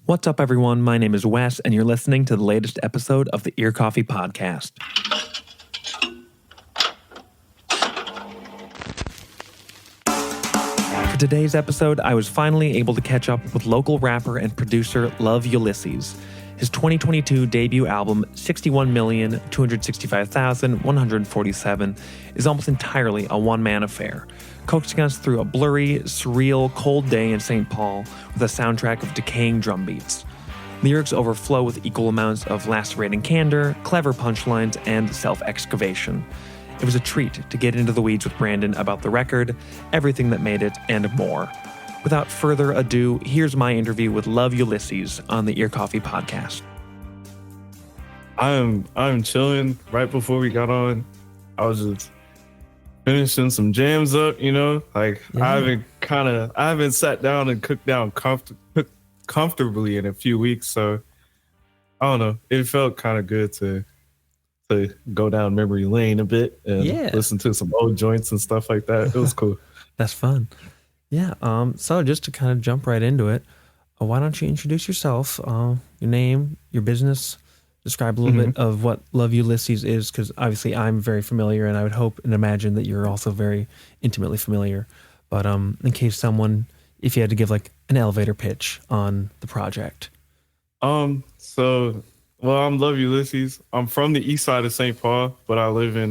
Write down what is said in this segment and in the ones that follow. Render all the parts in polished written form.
What's up, everyone? My name is Wes, and you're listening to the latest episode of the Ear Coffee Podcast. For today's episode, I was finally able to catch up with local rapper and producer Love Ulysses. His 2022 debut album, 61,265,147, is almost entirely a one-man affair, coaxing us through a blurry, surreal, cold day in St. Paul with a soundtrack of decaying drum beats. Lyrics overflow with equal amounts of lacerating candor, clever punchlines, and self-excavation. It was a treat to get into the weeds with Brandon about the record, everything that made it, and more. Without further ado, here's my interview with Love Ulysses on the Ear Coffee Podcast. I'm chilling. Right before we got on, I was just finishing some jams up, I haven't sat down and cooked down comfortably in a few weeks, so I don't know. It felt kind of good to go down memory lane a bit and listen to some old joints and stuff like that. It was cool. That's fun. Yeah. So just to kind of jump right into it, why don't you introduce yourself, your name, your business, describe a little bit of what Love Ulysses is, because obviously I'm very familiar, and I would hope and imagine that you're also very intimately familiar. But in case if you had to give like an elevator pitch on the project. I'm Love Ulysses. I'm from the east side of St. Paul, but I live in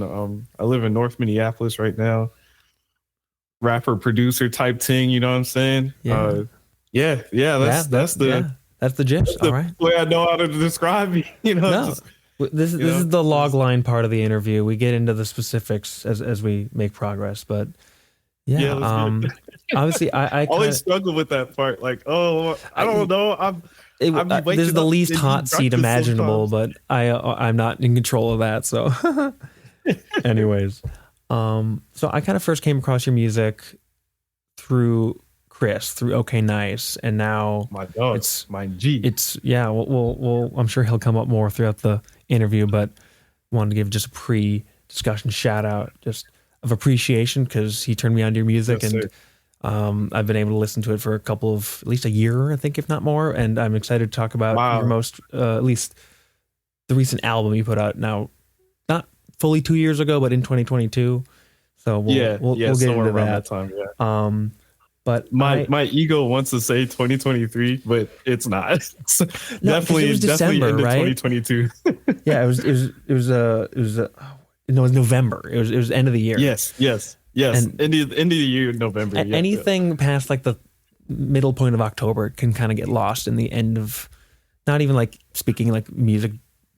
North Minneapolis right now. Rapper, producer type thing, you know what I'm saying? Yeah. That's the gist. All right. Way I know how to describe me, No. This is the log line part of the interview. We get into the specifics as we make progress, but obviously I always struggle with that part. Like, I don't know. This is the least hot seat imaginable, but I'm not in control of that. So, anyways, so I kind of first came across your music through Chris, through OK Nice, and now my dog, it's my G. Well, I'm sure he'll come up more throughout the interview, but wanted to give just a pre-discussion shout out just of appreciation because he turned me on to your music, I've been able to listen to it for at least a year, I think, if not more. And I'm excited to talk about your most, at least the recent album you put out now, not fully 2 years ago, but in 2022. So we'll get into that time. Yeah. But my ego wants to say 2023, but it's not. It's definitely December, into right? 2022. Yeah, it was November. It was end of the year. Yes. And end of the year, November. Anything past like the middle point of October can kind of get lost in the end of, not even like speaking like music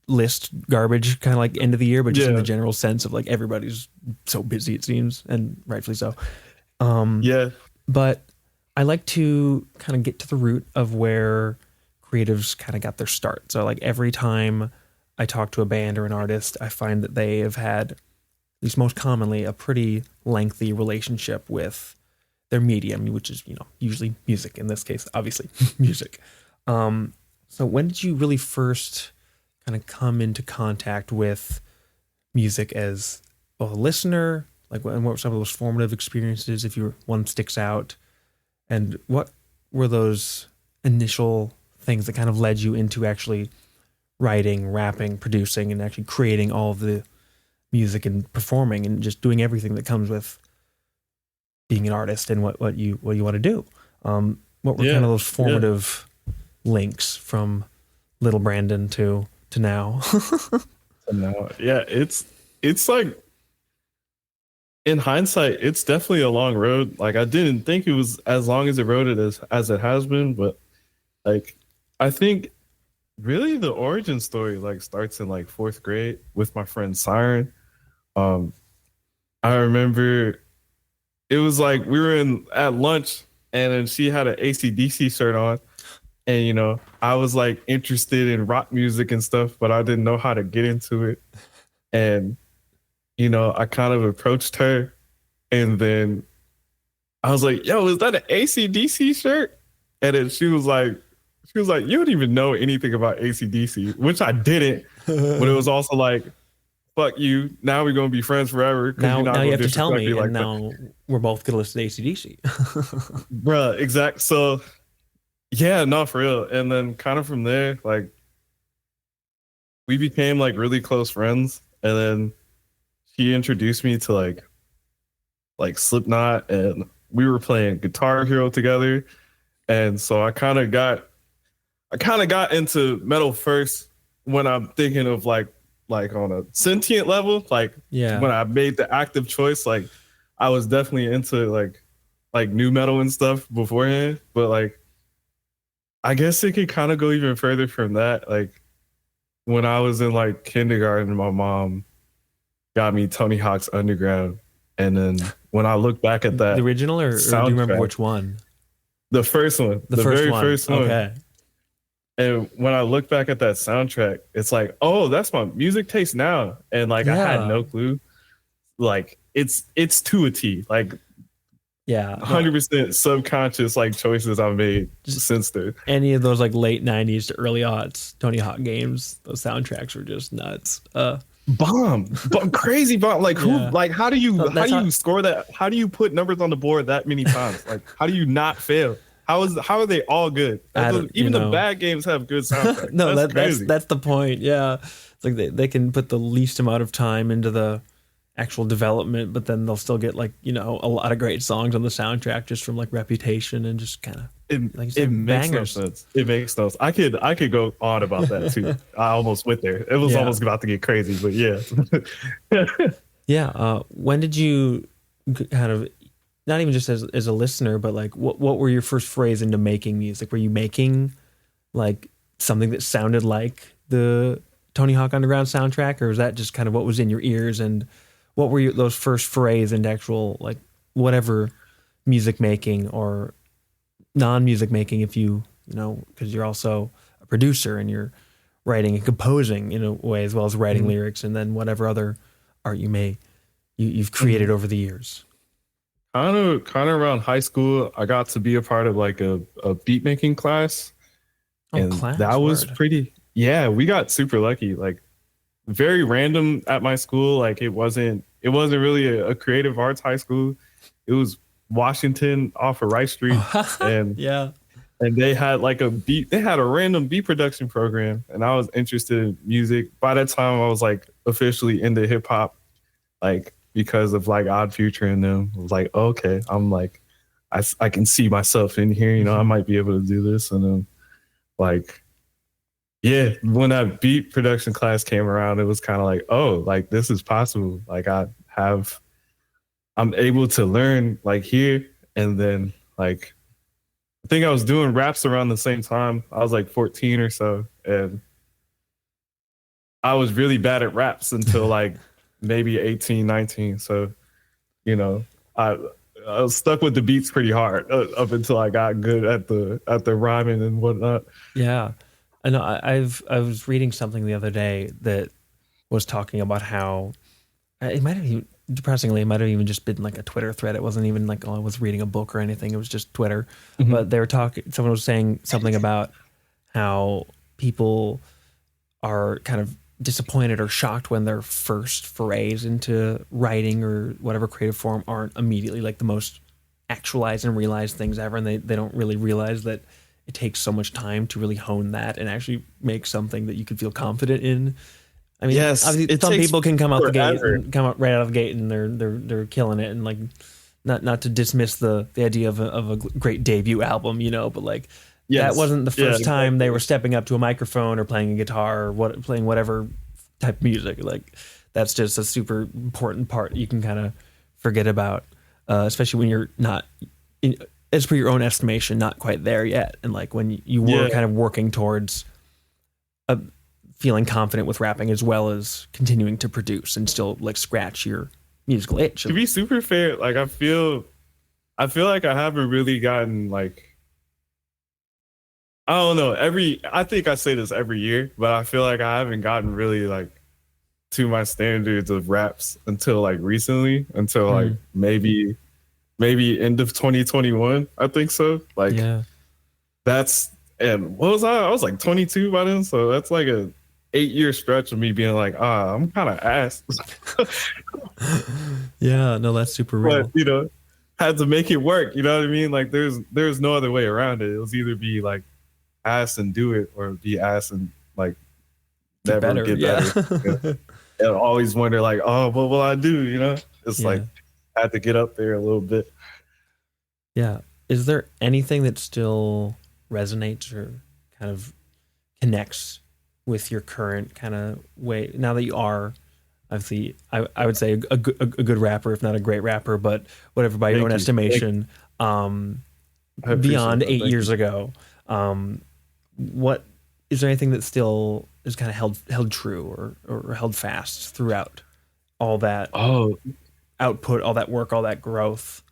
list garbage, kind of like end of the year, but just in the general sense of like everybody's so busy, it seems, and rightfully so. But I like to kind of get to the root of where creatives kind of got their start. So like every time I talk to a band or an artist, I find that they have had, at least most commonly, a pretty lengthy relationship with their medium, which is, usually music. In this case, obviously, music. So when did you really first kind of come into contact with music as a listener? Like, what were some of those formative experiences, if one sticks out? And what were those initial things that kind of led you into actually writing, rapping, producing, and actually creating all of the music and performing and just doing everything that comes with being an artist and what you want to do? What were kind of those formative links from little Brandon to now? It's like, in hindsight, it's definitely a long road. Like, I didn't think it was as long as it as it has been, but like, I think really the origin story like starts in like 4th grade with my friend Siren. I remember it was like we were at lunch and then she had an AC/DC shirt on, and I was like interested in rock music and stuff, but I didn't know how to get into it. And I kind of approached her, and then I was like, "Yo, is that an AC/DC shirt?" And then she was like, "You don't even know anything about AC/DC," which I didn't. But it was also like, "Fuck you! Now we're gonna be friends forever." Now you have to tell me, and now we're both gonna listen to AC/DC. Bruh, exact. So yeah, no, for real. And then kind of from there, like we became like really close friends. And then he introduced me to like Slipknot, and we were playing Guitar Hero together. And so I kind of got into metal first when I'm thinking of like on a sentient level, like Yeah. when I made the active choice, like I was definitely into like new metal and stuff beforehand, but like I guess it could kind of go even further from that. Like when I was in like kindergarten, my mom got me Tony Hawk's Underground, and then when I look back at The that original, or do you remember soundtrack, which one? the first one, The the first very one. first one, Okay. and when I look back at that soundtrack, it's like, oh, that's my music taste now, and like I had Yeah. no clue. Like it's to a T, like Yeah. No, 100% subconscious like choices I've made just since then. any of those like late 90s to early aughts Tony Hawk games, those soundtracks were just nuts. Bomb, crazy bomb. Like who? Yeah. Like how do you So how that's do how you score that? How do you put numbers on the board that many times? Like how do you not fail? How are they all good? I don't, Even the bad games have good soundtracks. no, That's that's crazy. that's the point. Yeah. It's like they can put the least amount of time into the actual development, but then they'll still get like, a lot of great songs on the soundtrack just from like reputation and just kind of, It like you it said, makes no bangers. sense. It makes no sense. I could go on about that too. I almost went there. It was Yeah. almost about to get crazy, but yeah. Yeah. When did you kind of, not even just as a listener, but like what were your first forays into making music? Were you making like something that sounded like the Tony Hawk Underground soundtrack, or was that just kind of what was in your ears? And what were those first forays into actual like whatever music making or non-music making? If because you're also a producer and you're writing and composing in a way as well as writing Mhm, lyrics, and then whatever other art you've mhm. created over the years. Kind of around high school, I got to be a part of like a beat making class, Oh, and that class was word. pretty. Yeah, we got super lucky. Like very random at my school. Like it wasn't really a creative arts high school. It was Washington off of Rice Street, Oh, and yeah. they had like they had a random beat production program, and I was interested in music. By that time, I was like officially into hip hop, like because of like Odd Future and them. I was like, okay, I'm like, I can see myself in here. I Mhm. might be able to do this, and then like yeah, when that beat production class came around, it was kind of like, oh, like this is possible. Like I'm able to learn like here, and then like I think I was doing raps around the same time. I was like 14 or so, and I was really bad at raps until like maybe 18, 19. So, you know, I I was stuck with the beats pretty hard up until I got good at the rhyming and whatnot. Yeah. I know I was reading something the other day that was talking about how it might have even, depressingly, it might have even just been like a Twitter thread. It wasn't even like, oh, I was reading a book or anything. It was just Twitter. Mhm. But they were talking, someone was saying something about how people are kind of disappointed or shocked when their first forays into writing or whatever creative form aren't immediately like the most actualized and realized things ever. And they don't really realize that it takes so much time to really hone that and actually make something that you could feel confident in. I mean, Yes, obviously, it some takes people can come out the gate forever. and come out right out of the gate, and they're killing it, and like, not to dismiss the idea of a great debut album, but like that Yes. wasn't the Yeah, first time they were exactly. stepping up to a microphone or playing a guitar or playing whatever type of music. Like that's just a super important part you can kind of forget about, especially when you're not, in, as per your own estimation, not quite there yet, and like when you were Yeah. kind of working towards a feeling confident with rapping as well as continuing to produce and still like scratch your musical itch. To be super fair, like I feel like I haven't really gotten like I don't know, I think I say this every year, but I feel like I haven't gotten really like to my standards of raps until like recently, until like Mm, maybe end of 2021, I think so. Like yeah. that's and what was I? I was like 22 by then, so that's like a 8 year stretch of me being like, I'm kind of ass. Yeah, no, that's super But real. had to make it work. You know what I mean? Like there's no other way around it. It was either be like ass and do it, or be ass and like Get never better. get Yeah. better. You know? And always wonder like, oh, what will I do? You know, it's Yeah. like I had to get up there a little bit. Yeah. Is there anything that still resonates or kind of connects with your current kind of way now that you are obviously I would say a good rapper, if not a great rapper, but whatever by your own Thank you. estimation, I appreciate beyond that. 8 years ago, what is there anything that still is kind of held true or held fast throughout all that Oh, output, all that work, all that growth,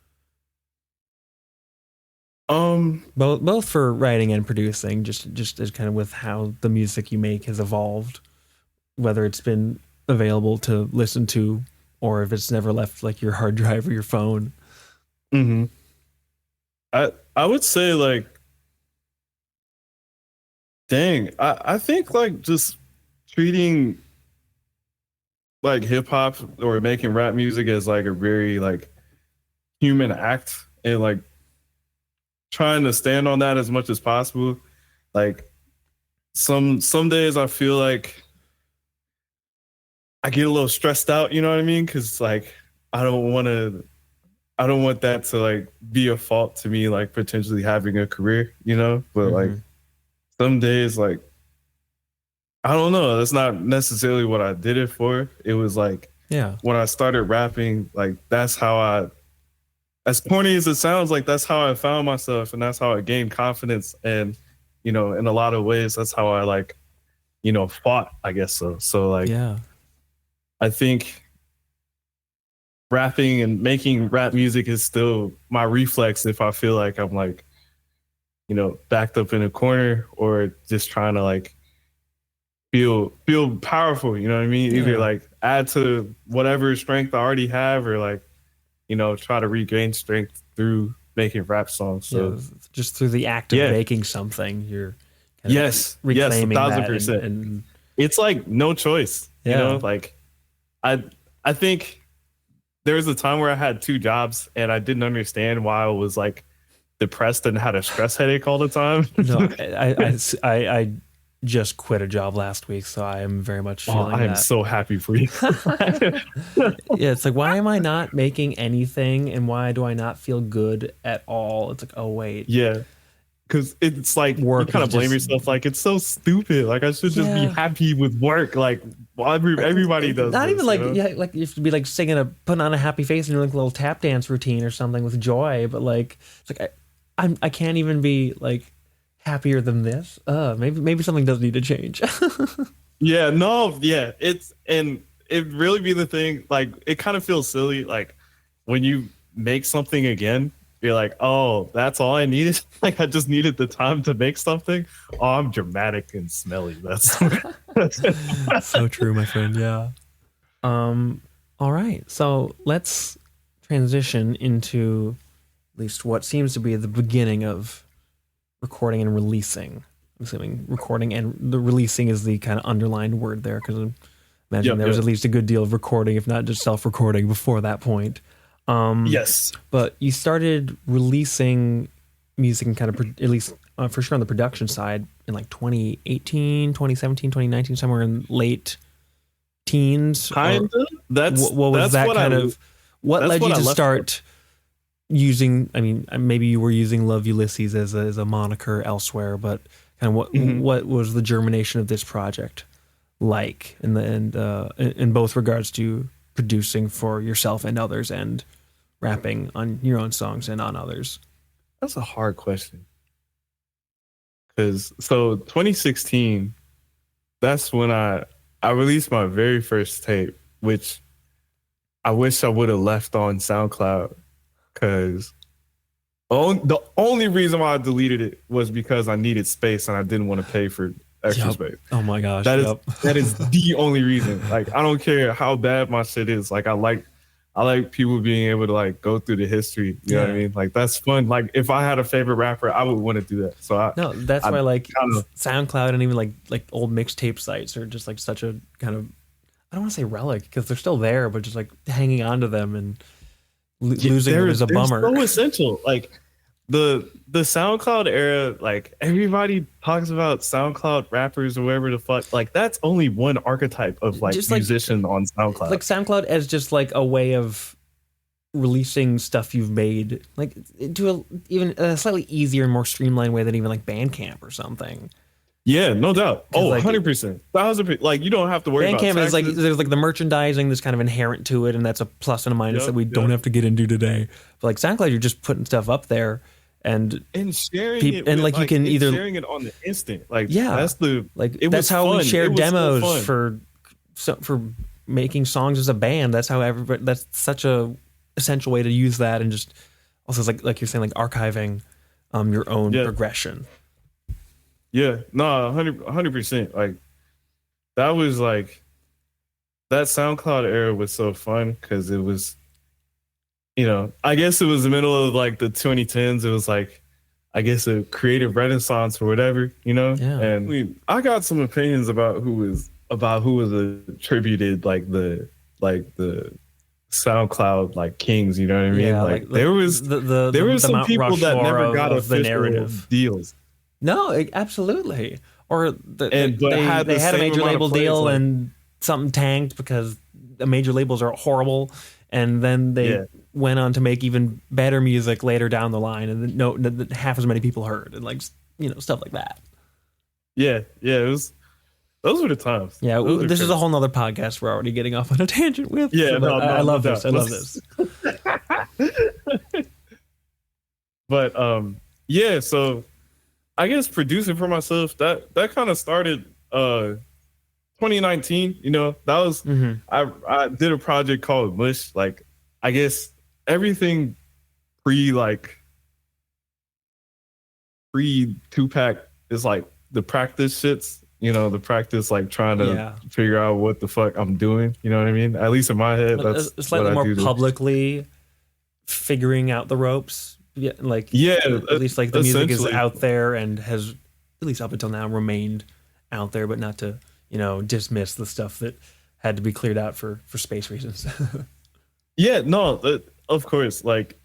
um, both for writing and producing, just as kind of with how the music you make has evolved, whether it's been available to listen to or if it's never left like your hard drive or your phone. hmm I would say like, dang, I think like just treating like hip hop or making rap music as like a very like human act, and like trying to stand on that as much as possible. Like some days I feel like I get a little stressed out, you know what I mean? Cause like I don't want to I don't want that to like be a fault to me like potentially having a career, you know? But like Mhm. some days like I don't know, that's not necessarily what I did it for. It was like Yeah. when I started rapping, like that's how I, as corny as it sounds, like that's how I found myself, and that's how I gained confidence. And you know, in a lot of ways, that's how I like, you know, fought, I guess so. So like Yeah. I think rapping and making rap music is still my reflex if I feel like I'm like, you know, backed up in a corner or just trying to like feel powerful, you know what I mean? Either Yeah. like add to whatever strength I already have, or like, you know, try to regain strength through making rap songs. Yeah. So Just through the act of yeah, making something, you're kind of yes, a reclaiming thousand that percent. and It's like no choice, you know. yeah. Like I I think there was a time where I had two jobs and I didn't understand why I was like depressed and had a stress headache all the time. No, I just quit a job last week, so I am very much Oh, feeling I am that. so happy for you. Yeah, it's like, why am I not making anything and why do I not feel good at all? It's like, oh, wait, Yeah, because it's like you work kind is of blame just, yourself. Like it's so stupid. Like I should just be yeah. happy with work. Like well, everybody does Not even this, you like, know? yeah, like you have to be like singing putting on a happy face and doing like a little tap dance routine or something with joy, but like, it's like, I can't even be like happier than this. Maybe something does need to change. Yeah, no, yeah. It's and it really be the thing. Like it kind of feels silly. Like when you make something again, you're like, oh, that's all I needed. Like I just needed the time to make something. Oh, I'm dramatic and smelly. That's So true, my friend. Yeah. Um, all right. So let's transition into at least what seems to be the beginning of recording and releasing. I'm assuming recording and the releasing is the kind of underlined word there because I imagine yep, there was yep. at least a good deal of recording, if not just self-recording, before that point. Um, Yes. but you started releasing music and kind of at least for sure on the production side in like 2018, 2017, 2019, somewhere in late teens. Or Kind of. what was That's that what kind of what that's led what you I to left for. start using, I mean, maybe you were using Love Ulysses as a moniker elsewhere, but kind of Mhm. what was the germination of this project like in both regards to producing for yourself and others and rapping on your own songs and on others? That's a hard question. Because so 2016, that's when I released my very first tape, which I wish I would have left on SoundCloud because the only reason why I deleted it was because I needed space and I didn't want to pay for extra Yep. space. Oh my gosh. That is Yep. that is the only reason. Like I don't care how bad my shit is. Like I like people being able to like go through the history. You know what I Yeah. mean? Like that's fun. Like if I had a favorite rapper, I would want to do that. So No, that's I why like kind of SoundCloud and even like old mixtape sites are just like such a kind of, I don't want to say relic because they're still there, but just like hanging on to them and Losing them is a they're bummer. so essential. Like the SoundCloud era, like everybody talks about SoundCloud rappers or whatever the fuck. Like that's only one archetype of like Just like musician on SoundCloud. SoundCloud as just like a way of releasing stuff you've made, like to even a slightly easier and more streamlined way than even like Bandcamp or something. Yeah, no doubt. Oh, Like 100%. 1,000%. Like you don't have to worry about Bandcamp is like taxes. there's like the merchandising that's kind of inherent to it, and that's a plus and a minus that we don't have to get into today. But like SoundCloud, you're just putting stuff up there and sharing it and with, like you can either sharing it on the instant. Like yeah, that's the like it that's was how fun. we share It was demos so fun. for making songs as a band. That's how everybody. That's such a essential way to use that, and just also like you're saying, like archiving your own progression. Yeah, no, 100%. Like that was like that SoundCloud era was so fun because it was, I guess it was the middle of like the 2010s. It was like, I guess a creative renaissance or whatever, Yeah. And I got some opinions about who was attributed like the SoundCloud like kings. You know what I mean? Yeah, like there was some Mount people that Rushmore never got of the official narrative. deals. No, absolutely. Or But they had had a same major amount of label plays, deal like- and something tanked because the major labels are horrible, and then they went on to make even better music later down the line, and no half as many people heard, and like stuff like that. Yeah, it was. Those were the times. Yeah, Those were this is crazy. a whole nother podcast we're already getting off on a tangent with. Yeah, so no, I love no this. I doubt. love this. But yeah, so I guess producing for myself that kind of started 2019. That was I did a project called Mush. Like I guess everything pre Tupac is like the practice shits. The practice like trying to figure out what the fuck I'm doing. You know what I mean? At least in my head, that's slightly what I more do publicly figuring out the ropes. Yeah, like at least like the music is out there and has at least up until now remained out there, but not to dismiss the stuff that had to be cleared out for space reasons. Yeah, no, of course, like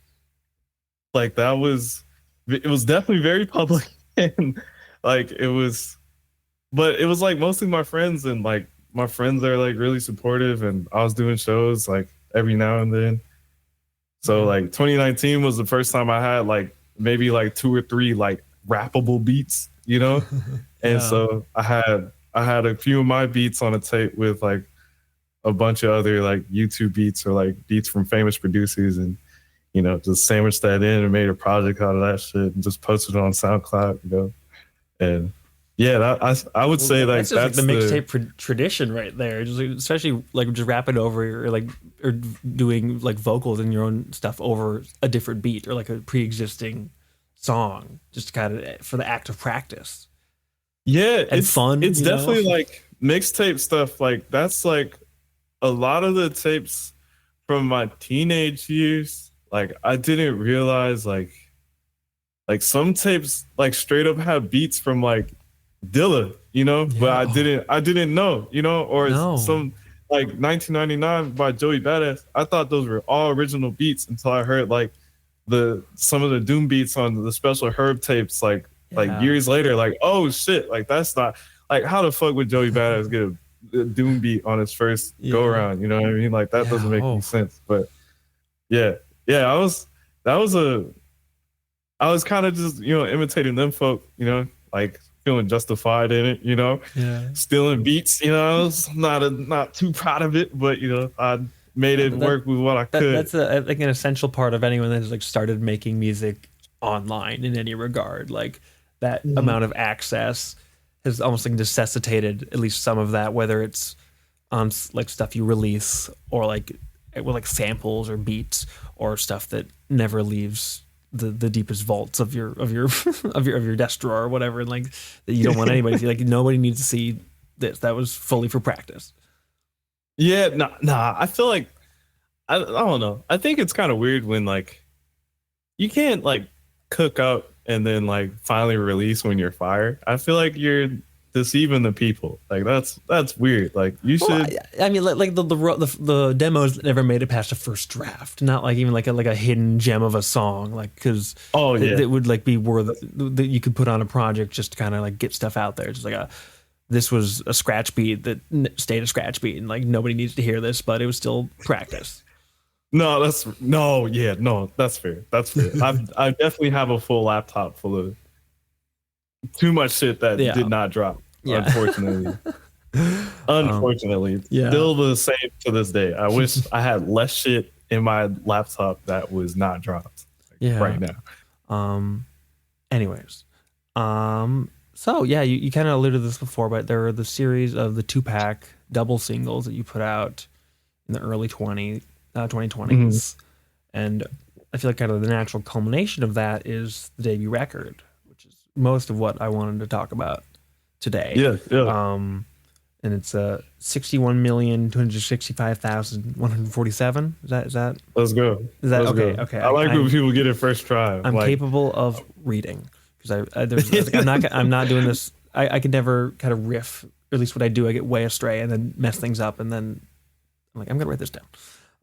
that was it was definitely very public and like it was, but it was like mostly my friends, and like my friends are like really supportive, and I was doing shows like every now and then. So like 2019 was the first time I had like maybe like 2 or 3 like rappable beats, and so I had a few of my beats on a tape with like a bunch of other like YouTube beats or like beats from famous producers, and just sandwiched that in and made a project out of that shit and just posted it on SoundCloud, and yeah, I would say like that's the mixtape tradition right there. Just especially like just rapping over or doing like vocals and your own stuff over a different beat or like a pre-existing song, just kind of for the act of practice. Yeah, and fun. It's definitely like mixtape stuff. Like that's like a lot of the tapes from my teenage years. Like I didn't realize like some tapes like straight up have beats from like Dilla, but I didn't know, or some like 1999 by Joey Badass. I thought those were all original beats until I heard like some of the Doom beats on the Special Herb tapes like years later. Like, oh shit, like that's not like how the fuck would Joey Badass get a Doom beat on his first go around? You know what I mean? Like that doesn't make any sense. But yeah, I was kind of just imitating them folk, like feeling justified in it, stealing beats, not too proud of it, but I made it work with what I could. That's like an essential part of anyone that has like started making music online in any regard. Like that amount of access has almost like necessitated at least some of that, whether it's on like stuff you release or like with like samples or beats or stuff that never leaves the deepest vaults of your of your desk drawer or whatever, and like that you don't want anybody to see. Like nobody needs to see this. That was fully for practice. Yeah, nah. I feel like I don't know. I think it's kind of weird when like you can't like cook up and then like finally release when you're fired. I feel like you're deceiving the people. Like that's weird. Like you Well, should. I mean, like the demos never made it past the first draft. Not like even like a hidden gem of a song, like because Oh yeah. it would like be worth that you could put on a project just to kind of like get stuff out there. Just like this was a scratch beat that stayed a scratch beat, and like nobody needs to hear this, but it was still practice. No, that's fair. That's fair. I definitely have a full laptop full of too much shit that did not drop. Yeah. Unfortunately. Unfortunately, yeah. Still the same to this day. I wish I had less shit in my laptop that was not dropped right now. Anyways, so yeah, you kind of alluded to this before, but there are the series of the 2-pack double singles that you put out in the early 2020s, and I feel like kind of the natural culmination of that is the debut record, which is most of what I wanted to talk about today. Yeah. And it's 61,265,147. Is that? Let's go. Is that Let's okay? go. Okay. I like when people get it first try. I'm capable of reading because I'm not doing this. I can never kind of riff. Or at least what I do, I get way astray and then mess things up, and then I'm like, I'm gonna write this down.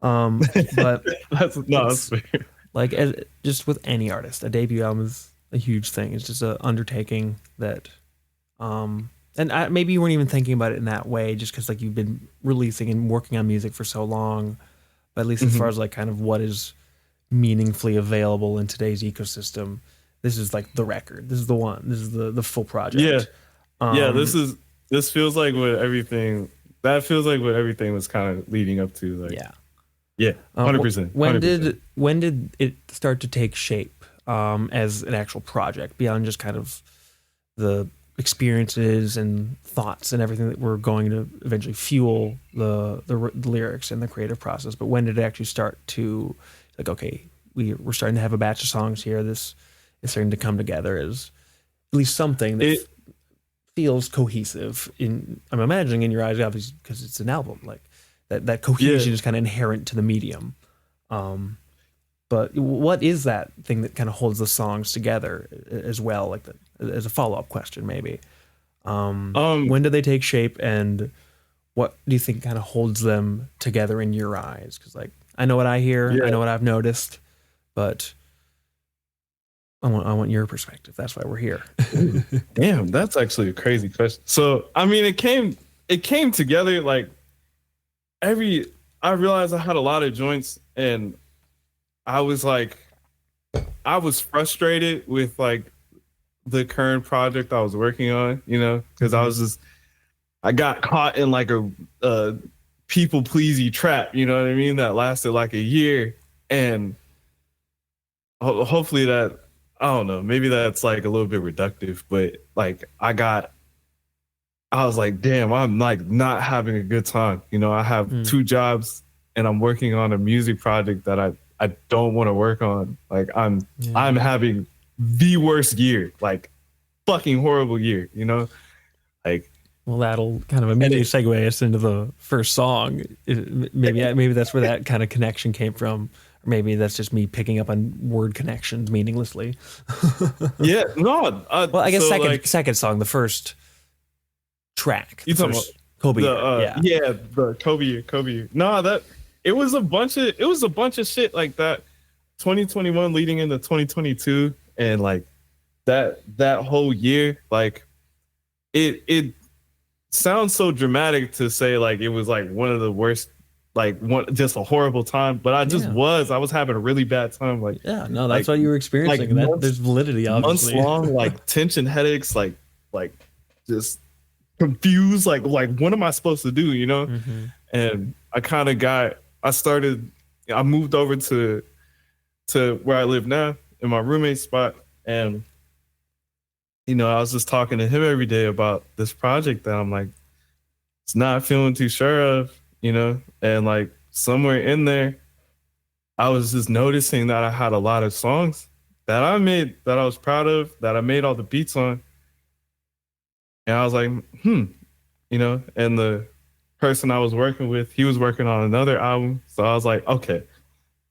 But that's fair. Like just with any artist, a debut album is a huge thing. It's just an undertaking that, and maybe you weren't even thinking about it in that way, just because like you've been releasing and working on music for so long. But at least as far as like kind of what is meaningfully available in today's ecosystem, this is like the record. This is the one. This is the full project. Yeah. This feels like what everything. That feels like what everything was kind of leading up to. Like, yeah, 100%. When did it start to take shape as an actual project beyond just kind of the experiences and thoughts and everything that were going to eventually fuel the lyrics and the creative process? But when did it actually start to like, okay, we're starting to have a batch of songs here. This is starting to come together as at least something that feels cohesive. I'm imagining in your eyes, obviously, because it's an album. Like that cohesion is kind of inherent to the medium. But what is that thing that kind of holds the songs together as well? Like as a follow-up question, maybe. When do they take shape, and what do you think kind of holds them together in your eyes? Because like I know what I hear, I know what I've noticed, but I want your perspective. That's why we're here. Damn, that's actually a crazy question. So I mean, it came together like I realized I had a lot of joints, and I was frustrated with like the current project I was working on, because I got caught in like a people pleasy trap, you know what I mean? That lasted like a year, and hopefully that, I don't know, maybe that's like a little bit reductive, but like I was like, damn, I'm like not having a good time. I have 2 jobs and I'm working on a music project that I don't want to work on. Like I'm having the worst year, like fucking horrible year, like. Well, that'll kind of immediately segue us into the first song. Maybe that's where that kind of connection came from. Or maybe that's just me picking up on word connections meaninglessly. Yeah, no. Well, I guess second song, the first track. You talking about Kobe? The Kobe. No, it was a bunch of shit like that. 2021 leading into 2022, and like that whole year, like it sounds so dramatic to say like it was like one of the worst, like just a horrible time, but I was having a really bad time. Like that's what you were experiencing. Like there's validity, obviously. Months long, like tension, headaches, like just confused, like what am I supposed to do, And I moved over to where I live now in my roommate's spot, and I was just talking to him every day about this project that I'm like, it's not feeling too sure of, and like somewhere in there, I was just noticing that I had a lot of songs that I made that I was proud of, that I made all the beats on. And I was like, and the person I was working with, he was working on another album. So I was like, okay,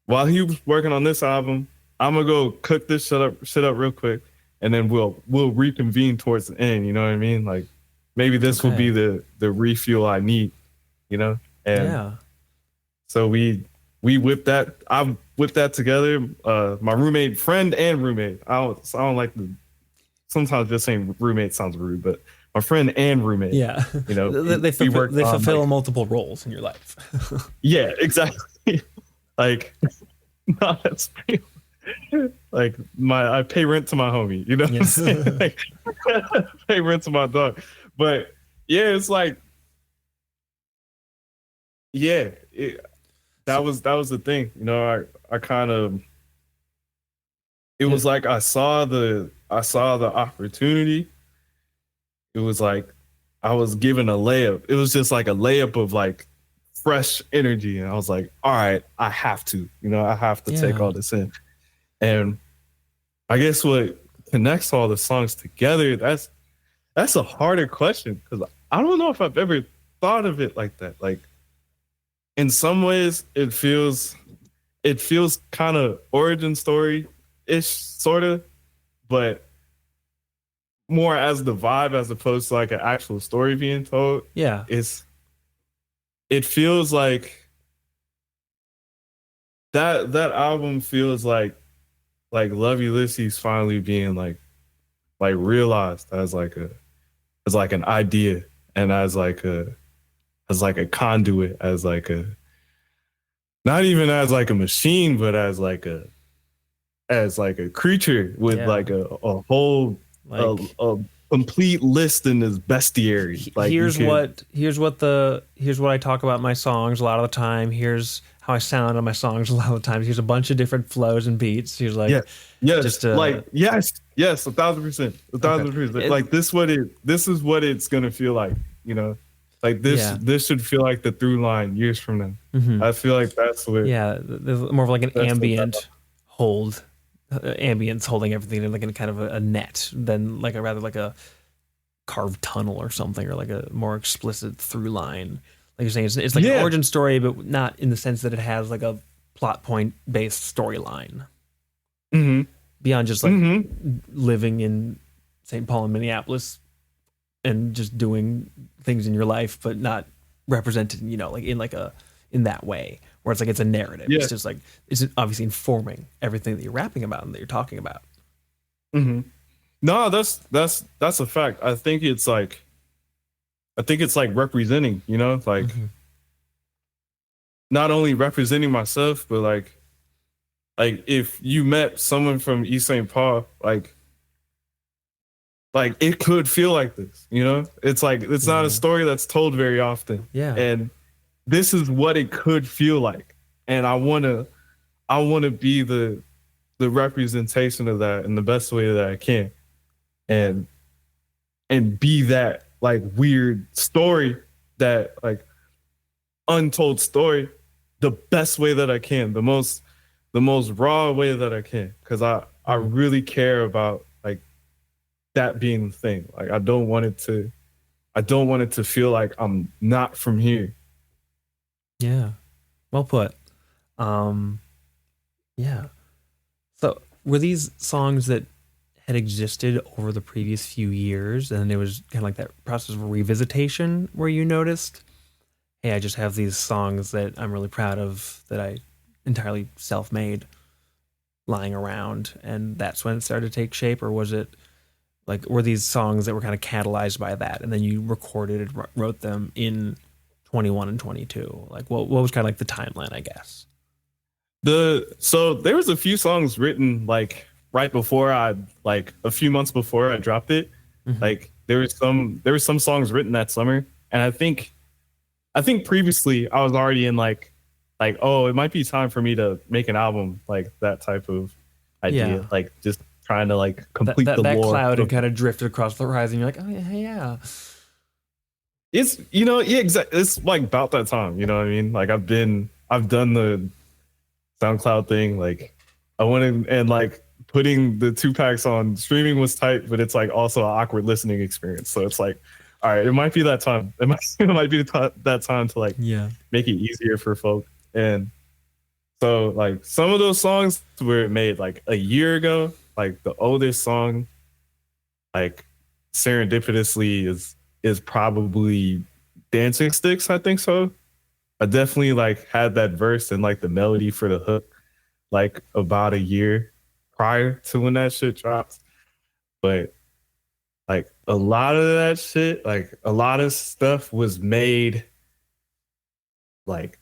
while he was working on this album, I'm gonna go cook this shit up real quick, and then we'll reconvene towards the end. You know what I mean? Like maybe this will be Okay. the refuel I need, you know? And Yeah. so we whipped that. I whipped that together. My roommate, friend, and roommate. I don't like the. Sometimes just saying roommate sounds rude, but my friend and roommate. Yeah. You know, They we fulfill, worked they on fulfill like multiple roles in your life. yeah, exactly. Like no, that's like my I pay rent to my homie. You know what I'm saying? Yeah. Like, pay rent to my dog. But yeah, it's like yeah, So, that was the thing. You know, I kind of it yeah. was like I saw the opportunity. It was like I was given a layup. It was just like a layup of like fresh energy, and I was like, all right, I have to, you know, I have to take Yeah. all this in. And I guess what connects all the songs together, that's a harder question because I don't know if I've ever thought of it like that. Like in some ways, it feels kind of origin story ish, sort of, but more as the vibe as opposed to like an actual story being told. Yeah. It's it feels like that album feels like Love Ulysses finally being like realized as like an idea and as like a conduit, as like a not even as like a machine, but as like a creature with Yeah. like a whole Like a complete list in this bestiary. Like you could here's what I talk about in my songs a lot of the time. Here's how I sound on my songs a lot of the times. Here's a bunch of different flows and beats. Here's yeah, like yes, just like yes, yes, 1,000%, okay. 1,000%. It, Like this is what it's gonna feel like, you know. Like yeah. this should feel like the through line years from now. Hmm. I feel like Yeah. There's more of like an that's what that ambient hold, ambience holding everything in like in kind of a net than like a rather like a carved tunnel or something, or like a more explicit through line. Like you're saying, it's like an yeah. origin story, but not in the sense that it has like a plot point based storyline Mm-hmm. beyond just like Mm-hmm. living in St. Paul and Minneapolis and just doing things in your life, but not represented, you know, like in that way where it's like it's a narrative. Yeah. It's just like it's obviously informing everything that you're rapping about and that you're talking about. Mm-hmm. No, that's a fact. I think it's like representing, you know, like Mm-hmm. not only representing myself, but like if you met someone from East St. Paul, like it could feel like this, you know? It's like it's not a Yeah. story that's told very often. Yeah. And this is what it could feel like. And I wanna be the representation of that in the best way that I can. And be that like weird story, that like untold story, the best way that I can, the most raw way that I can. Cause I Mhm. really care about like that being the thing. Like I don't want it to feel like I'm not from here. Yeah. Well put. Um, yeah. So were these songs that had existed over the previous few years, and it was kind of like that process of revisitation where you noticed, hey, I just have these songs that I'm really proud of that I entirely self-made lying around, and that's when it started to take shape, or was it like were these songs that were kind of catalyzed by that, and then you recorded and wrote them in 21 and 22? Like what was kind of like the timeline, I guess? So there was a few songs written like right before I like a few months before I dropped it. Hmm. Like there were some songs written that summer, and I think previously I was already in like oh, it might be time for me to make an album, like that type of Yeah. idea, like just trying to like that complete that the that lore cloud had of kind of drifted across the horizon. You're like, oh yeah, yeah, it's you know yeah exactly, it's like about that time, you know what I mean? Like I've done the SoundCloud thing. Like I went in and like putting the two packs on streaming was tight, but it's like also an awkward listening experience. So it's like, all right, it might be that time. It might be that time to like yeah. make it easier for folk. And so like some of those songs were made like a year ago. Like the oldest song, like serendipitously is is probably Dancing Sticks. I think so. I definitely like had that verse and like the melody for the hook like about a year prior to when that shit drops. But like a lot of that shit, like a lot of stuff was made like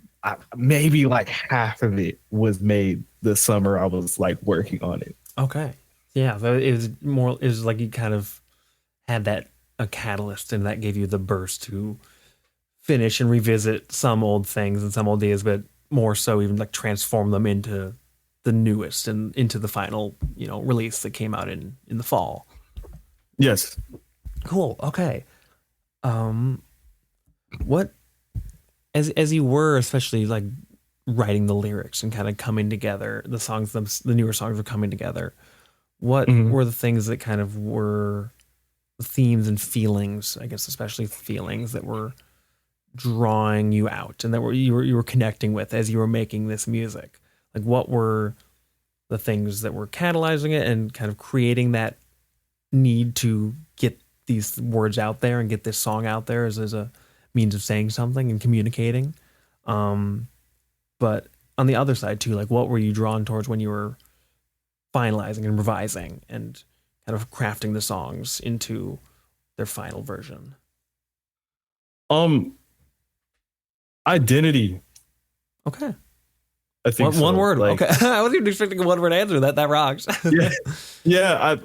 maybe like half of it was made the summer I was like working on it. Okay. Yeah, so it was more. It was like you kind of had that a catalyst, and that gave you the burst to finish and revisit some old things and some old ideas, but more so even like transform them into the newest and into the final, release that came out in the fall. Yes. Cool. Okay. Um, what as you were especially like writing the lyrics and kind of coming together, the newer songs were coming together. What Mhm. were the things that kind of were the themes and feelings, I guess, especially feelings that were drawing you out and that you were connecting with as you were making this music? Like what were the things that were catalyzing it and kind of creating that need to get these words out there and get this song out there as a means of saying something and communicating? Um, but on the other side too, like what were you drawn towards when you were finalizing and revising and kind of crafting the songs into their final version? Um, Identity. Okay. I think One so. word. Like, Okay. I wasn't even expecting a one word answer. That rocks. yeah, yeah.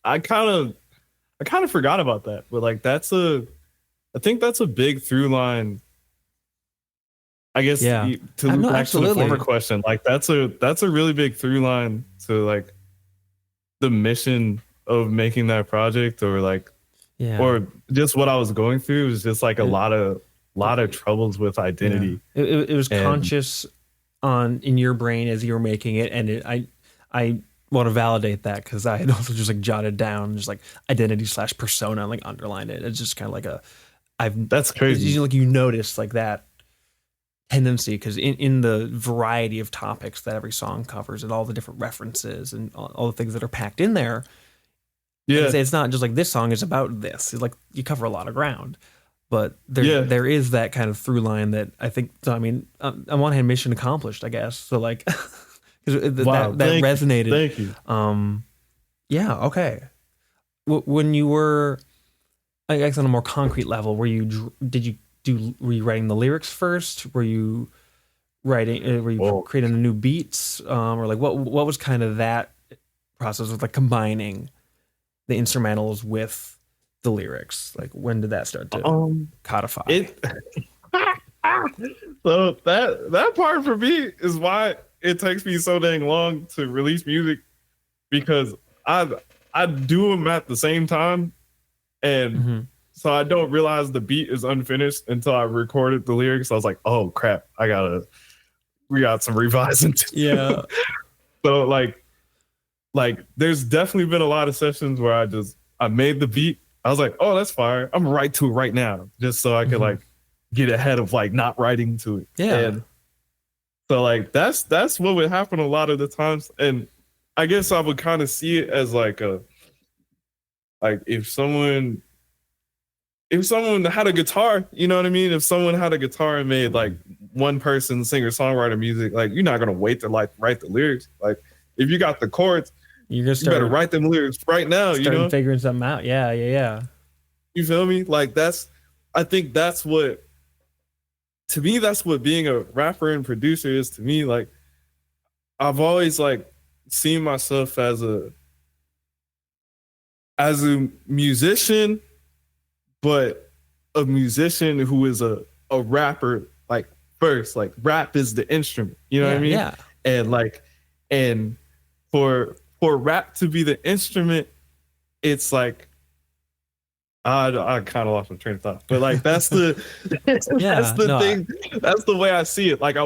I kind of forgot about that, but like I think that's a big through line. I guess Yeah. to loop No, back to the former absolutely. question, like that's a really big through line to like the mission of making that project, or like Yeah. or just what I was going through was just like a It, lot of troubles with yeah. identity. It was And conscious on in your brain as you were making it, and I want to validate that because I had also just like jotted down just like identity slash persona and like underlined it. It's just kind of like a I've that's it's crazy. usually like you notice like that tendency because in the variety of topics that every song covers and all the different references and all the things that are packed in there, Yeah, it's not just like this song is about this. It's like you cover a lot of ground, but yeah. there is that kind of through line that I think. So I mean, on one hand, mission accomplished, I guess. So like, 'cause Wow. that resonated. Thank you. Um, yeah, okay. When you were, I guess, on a more concrete level, did you were you writing the lyrics first? Were you Whoa. creating the new beats, or like what was kind of that process of like combining the instrumentals with the lyrics? Like when did that start to Um, codify? it so that part for me is why it takes me so dang long to release music, because I do them at the same time, and Hmm. so I don't realize the beat is unfinished until I recorded the lyrics. I was like, oh crap, we got some revising to do. Yeah. So like there's definitely been a lot of sessions where I made the beat. I was like, oh, that's fire. I'm gonna write to it right now, just so I could Hmm. like get ahead of like not writing to it. Yeah. And so like that's what would happen a lot of the times. And I guess I would kind of see it as like a like if someone had a guitar, you know what I mean? If someone had a guitar and made like one person singer songwriter music, like you're not gonna wait to like write the lyrics. Like if you got the chords, You're gonna you better start write them lyrics right now, you starting know? figuring something out. Yeah, yeah, yeah. You feel me? Like I think that's what to me that's what being a rapper and producer is to me. Like I've always like seen myself as a musician, but a musician who is a rapper like first. Like rap is the instrument, you know what I Yeah, mean? yeah. And like and for rap to be the instrument, it's like I kind of lost my train of thought, but like that's the that's Yeah. the No, thing. That's the way I see it. Like like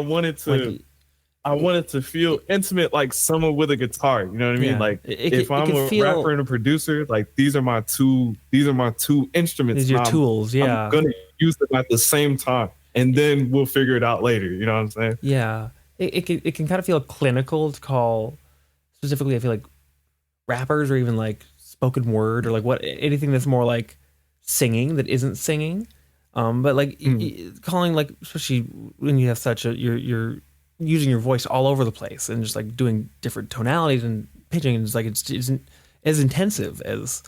I wanted to feel intimate, like someone with a guitar. You know what I mean? yeah. Like It if I'm could a rapper feel and a producer, like these are my two instruments, these are and your tools. I'm Yeah. gonna use them at the same time, and then we'll figure it out later. You know what I'm saying? Yeah. It can kind of feel clinical to call specifically, I feel like rappers or even like spoken word or like what anything that's more like singing that isn't singing. But like calling, like, especially when you have such a you're using your voice all over the place and just like doing different tonalities and pitching, and it's like it isn't as intensive as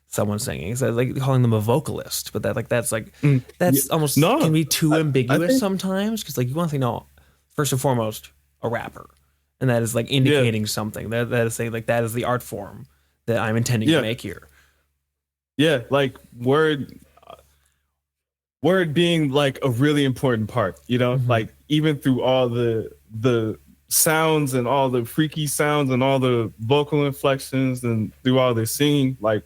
someone singing. So like calling them a vocalist, but that's almost No, can be too I ambiguous think sometimes, because like you want to say, no, first and foremost a rapper, and that is like yeah, indicating something that is saying like that is the art form that I'm intending to yeah, make here. yeah. Like word being like a really important part, you know, Hmm. like even through all the sounds and all the freaky sounds and all the vocal inflections and through all the singing, like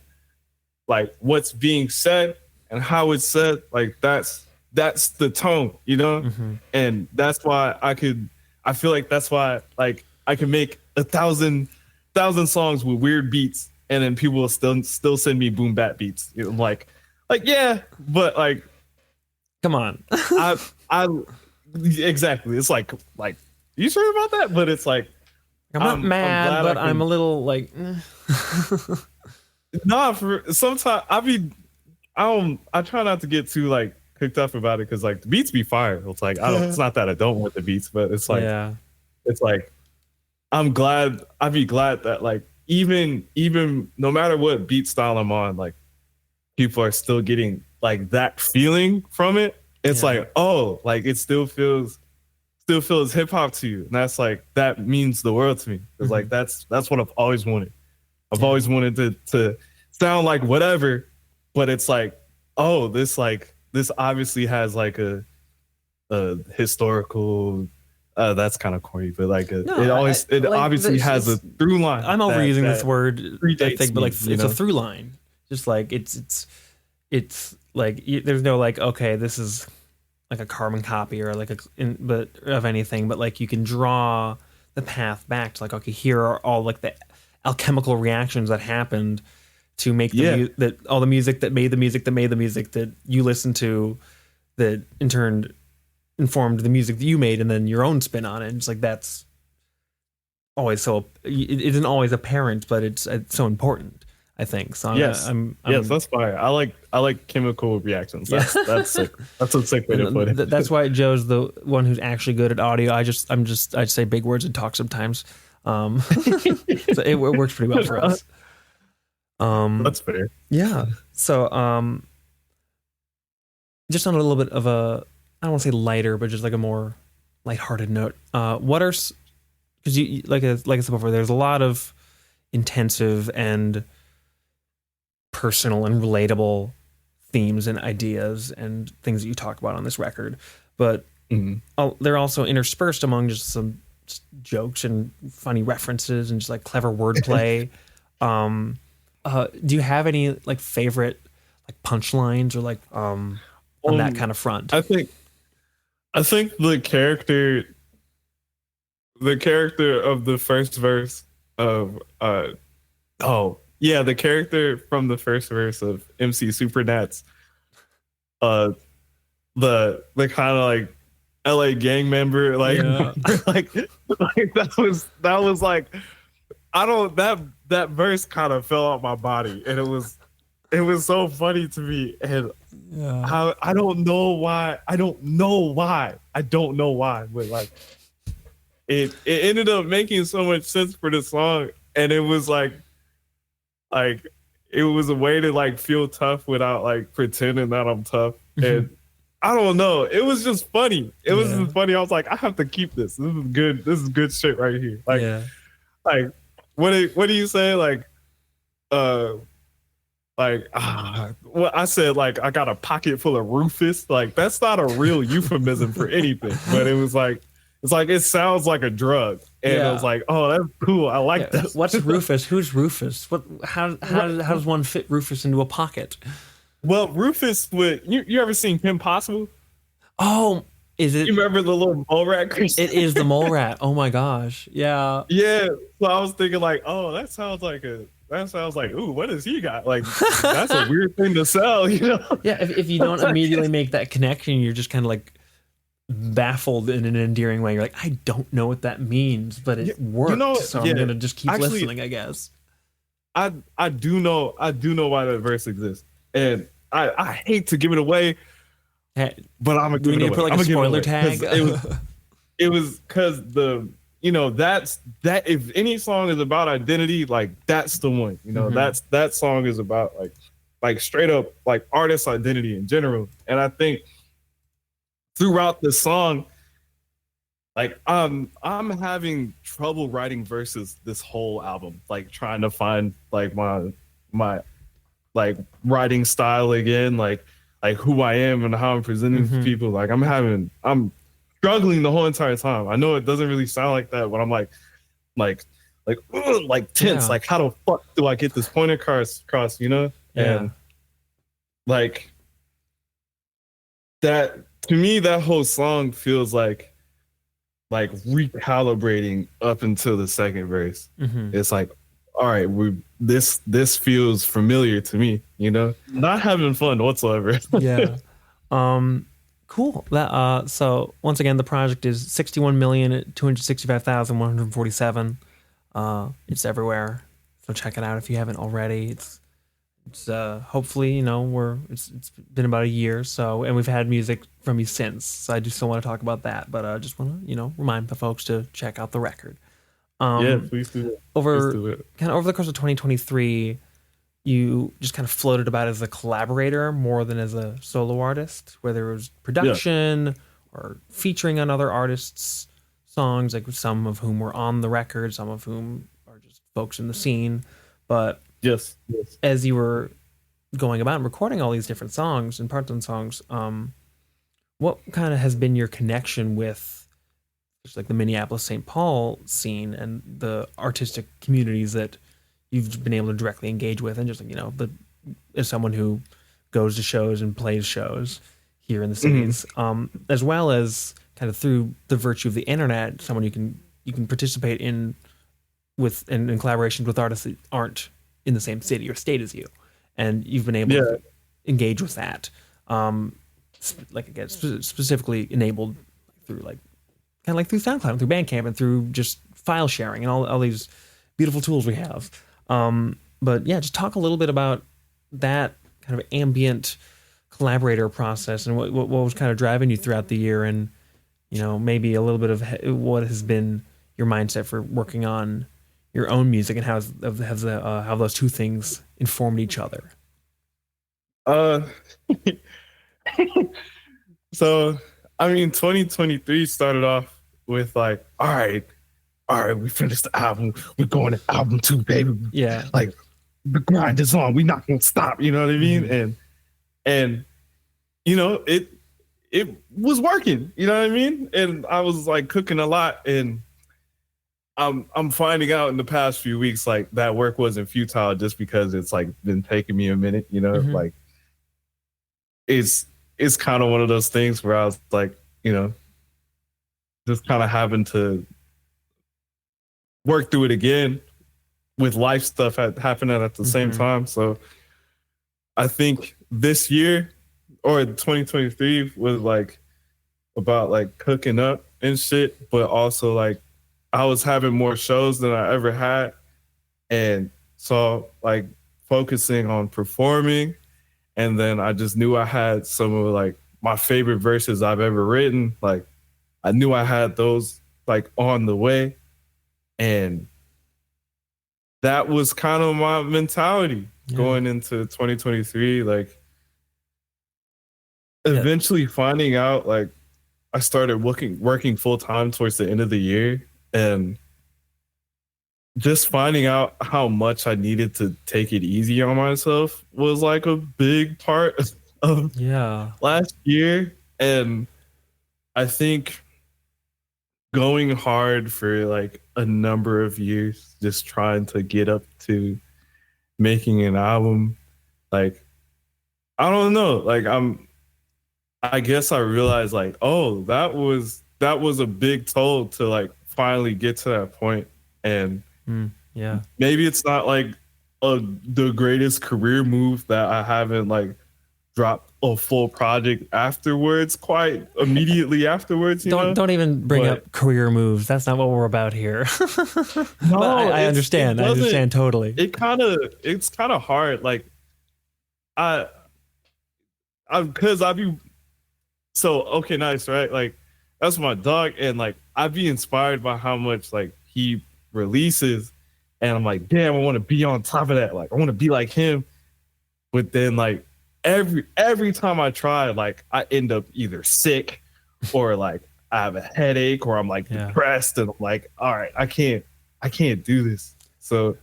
what's being said and how it's said, like that's the tone, you know? Hmm. And that's why I feel like that's why like I can make 1,000 songs with weird beats and then people will still send me boom bap beats. You know, like yeah, but like Come on. I exactly. It's like you sure about that? But it's like I'm not I'm mad, glad I but I'm can a little like, nah for sometimes I try not to get too like cooked up about it because like the beats be fire. It's like I don't it's not that I don't want the beats, but yeah. it's like I'd be glad that like even no matter what beat style I'm on, like people are still getting like that feeling from it. It's Yeah. like, oh, like it still feels hip hop to you. And that's like that means the world to me. It's like that's what I've always wanted. I've Yeah. always wanted to sound like whatever, but it's like, oh, this obviously has like a historical that's kind of corny, but like No, it like obviously has a through line. I'm overusing this that word, I predates think, but like me, you it's a know? through line. Just like it's like there's no like, okay, this is like a carbon copy or like but of anything, but like you can draw the path back to like, okay, here are all like the alchemical reactions that happened to make Yeah. that all the music that made the music that made the music that you listened to, that in turn informed the music that you made, and then your own spin on it. And it's like that's always so it isn't always apparent, but it's so important, I think. So Yes. Yes, that's fine. I like chemical reactions. Yeah. That's sick. That's a sick way to put it. That's why Joe's the one who's actually good at audio. I say big words and talk sometimes. So it works pretty well for us. That's fair. Yeah. So just on a little bit of a, I don't want to say lighter, but just like a more lighthearted note. What are, because you like I said before, there's a lot of intensive and personal and relatable themes and ideas and things that you talk about on this record, but they're also interspersed among just some jokes and funny references and just like clever wordplay. Do you have any like favorite like punchlines or like on that kind of front? I think the character of the first verse of the character from the first verse of MC Supernats, the kind of like LA gang member, like Yeah. like that was like I don't that verse kind of fell out my body, and it was so funny to me, and how I don't know why, but like it ended up making so much sense for the song, and it was like it was a way to like feel tough without like pretending that I'm tough. And I don't know, it was just funny. It was just funny. I was like, I have to keep this. This is good shit right here. Like like what do you say? Well, I said like I got a pocket full of Rufus. Like that's not a real euphemism for anything, but it was like it sounds like a drug, and I was like, oh, that's cool. I like that. What's Rufus? Who's Rufus? What? How does one fit Rufus into a pocket? Well, Rufus would you ever seen Kim Possible? Oh, is it? You remember the little mole rat creature? It is the mole rat. Oh my gosh. Yeah. Yeah. So I was thinking like, oh, that sounds like, ooh, what does he got? Like, that's a weird thing to sell, you know? Yeah. If you don't immediately make that connection, you're just kind of like baffled in an endearing way. You're like, I don't know what that means, but it worked. So I'm gonna just keep listening, I guess. I do know why that verse exists. And I hate to give it away, Hey, but I'm gonna do give we it need to away. put like I'm a gonna give it spoiler away because tag? it was because the that's that if any song is about identity, like that's the one. Hmm. That song is about like straight up like artist identity in general. And I think throughout the song, like I'm having trouble writing verses this whole album, like trying to find like my like writing style again, like who I am and how I'm presenting to Hmm. people. Like I'm struggling the whole entire time. I know it doesn't really sound like that, but I'm like ugh, like tense. Yeah. Like how the fuck do I get this point across? Yeah. And like that to me, that whole song feels like recalibrating up until the second verse. Hmm. It's like, all right, this feels familiar to me, Not having fun whatsoever. Yeah. Um, cool. That so once again the project is 61,265,147. It's everywhere. So check it out if you haven't already. It's hopefully, it's been about a year, so and we've had music from you since. So I do still want to talk about that, but I just want to, remind the folks to check out the record. Yeah, Um please do it. Please over do it. kind of over the course of 2023, you just kind of floated about as a collaborator more than as a solo artist, whether it was Yeah. production or featuring on other artists' songs, like some of whom were on the record, some of whom are just folks in the scene. But Yes. Yes. as you were going about and recording all these different songs and parts on songs, what kind of has been your connection with just like the Minneapolis St. Paul scene and the artistic communities that you've been able to directly engage with, and just like as someone who goes to shows and plays shows here in the Mhm. cities, as well as kind of through the virtue of the internet, someone you can participate in with in collaborations with artists that aren't in the same city or state as you, and you've been able Yeah. to engage with that. Like again, specifically enabled through like kind of like through SoundCloud, through Bandcamp, and through just file sharing and all these beautiful tools we have. But yeah, just talk a little bit about that kind of ambient collaborator process and what was kind of driving you throughout the year, and maybe a little bit of what has been your mindset for working on your own music, and how those two things informed each other. Uh so I mean 2023 started off with like, all right, we finished the album. We're going to album two, baby. Yeah. Like the grind is on. We're not gonna stop. You know what I mean? Mhm. And it was working. You know what I mean? And I was like cooking a lot, and I'm finding out in the past few weeks like that work wasn't futile just because it's like been taking me a minute. Mhm. Like it's kind of one of those things where I was like, just kind of having to work through it again with life stuff happening at the same Mhm. time. So I think this year or 2023 was like about like cooking up and shit, but also like I was having more shows than I ever had. And so like focusing on performing. And then I just knew I had some of like my favorite verses I've ever written. Like I knew I had those like on the way. And that was kind of my mentality Yeah. going into 2023. Like Yeah. eventually finding out like I started working full time towards the end of the year, and just finding out how much I needed to take it easy on myself was like a big part of Yeah. last year. And I think going hard for like a number of years, just trying to get up to making an album, like I don't know, like I guess I realized like, oh, that was a big toll to like finally get to that point. And Yeah. maybe it's not like the greatest career move that I haven't like dropped a full project afterwards, quite immediately afterwards, Don't even bring But up career moves. That's not what we're about here. But no, I it understand. I doesn't. understand totally. It's kind of hard. Like I because I be so okay, nice, right? Like that's my dog, and like I'd be inspired by how much like he releases, and I'm like, damn, I want to be on top of that. Like I want to be like him. But then like every time I try, like I end up either sick or like I have a headache or I'm like Yeah. depressed and I'm like, all right, I can't do this. So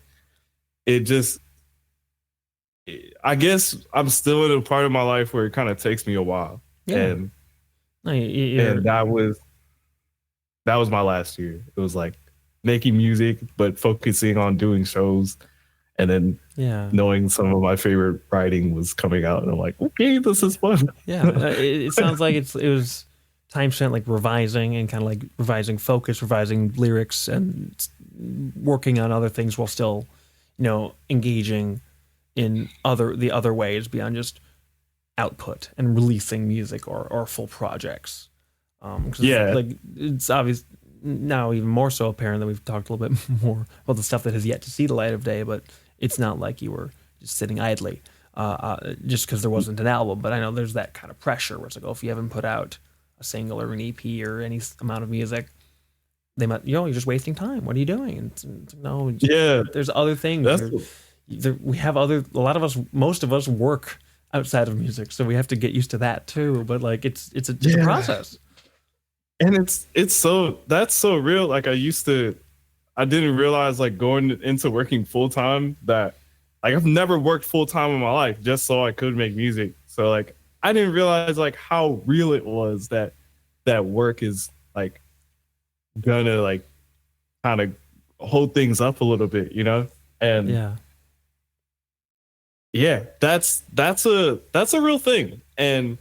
it just I guess I'm still in a part of my life where it kind of takes me a while. Yeah. And No, and that was my last year. It was like making music but focusing on doing shows and then yeah. knowing some of my favorite writing was coming out and I'm like, okay, this is fun. Yeah. It sounds like it was time spent like revising and kind of like revising focus, revising lyrics, and working on other things while still, engaging in the other ways beyond just output and releasing music or full projects. 'Cause Yeah. like it's obvious now, even more so apparent that we've talked a little bit more about the stuff that has yet to see the light of day. But it's not like you were just sitting idly, just because there wasn't an album. But I know there's that kind of pressure where it's like, oh, if you haven't put out a single or an EP or any amount of music, they might, you're just wasting time. What are you doing? And it's like, no, Yeah. there's other things. That's We have a lot of us, most of us work outside of music, so we have to get used to that too. But like, it's a yeah. process. And it's so that's so real. Like I didn't realize like going into working full time that like I've never worked full time in my life just so I could make music. So like I didn't realize like how real it was that work is like gonna like kind of hold things up a little bit, And Yeah, yeah, that's a real thing. And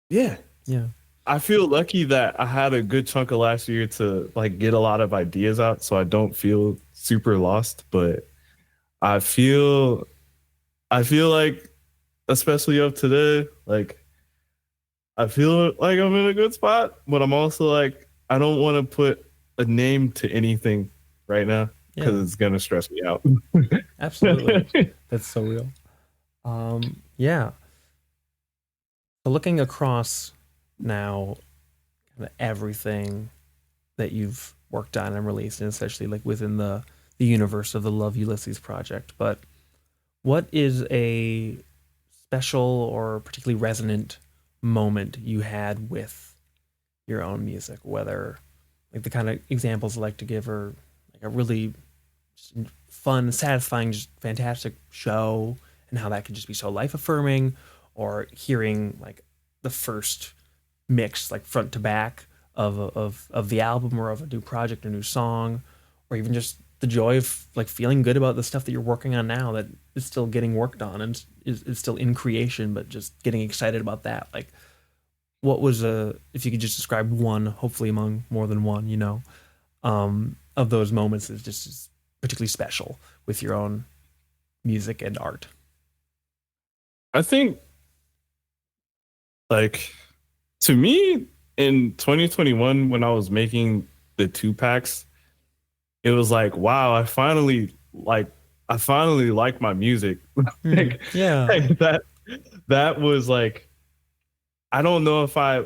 yeah, yeah, I feel lucky that I had a good chunk of last year to like get a lot of ideas out so I don't feel super lost, but I feel I feel like especially up today, like I feel like I'm in a good spot, but I'm also like I don't want to put a name to anything right now because yeah. it's gonna stress me out. Absolutely, that's so real. Yeah. So looking across now, kind of everything that you've worked on and released, and especially like within the universe of the Love Ulysses project, but what is a special or particularly resonant moment you had with your own music? Whether like the kind of examples I like to give are like a really fun, satisfying, just fantastic show, and how that can just be so life affirming, or hearing like the first mix, like front to back of the album or of a new project or new song, or even just the joy of like feeling good about the stuff that you're working on now that is still getting worked on and is still in creation, but just getting excited about that. Like, what was if you could just describe one, hopefully among more than one, of those moments is just is particularly special with your own music and art. I think like to me in 2021 when I was making the two packs, it was like, wow, I finally like my music. like, Yeah. like that was like I don't know if I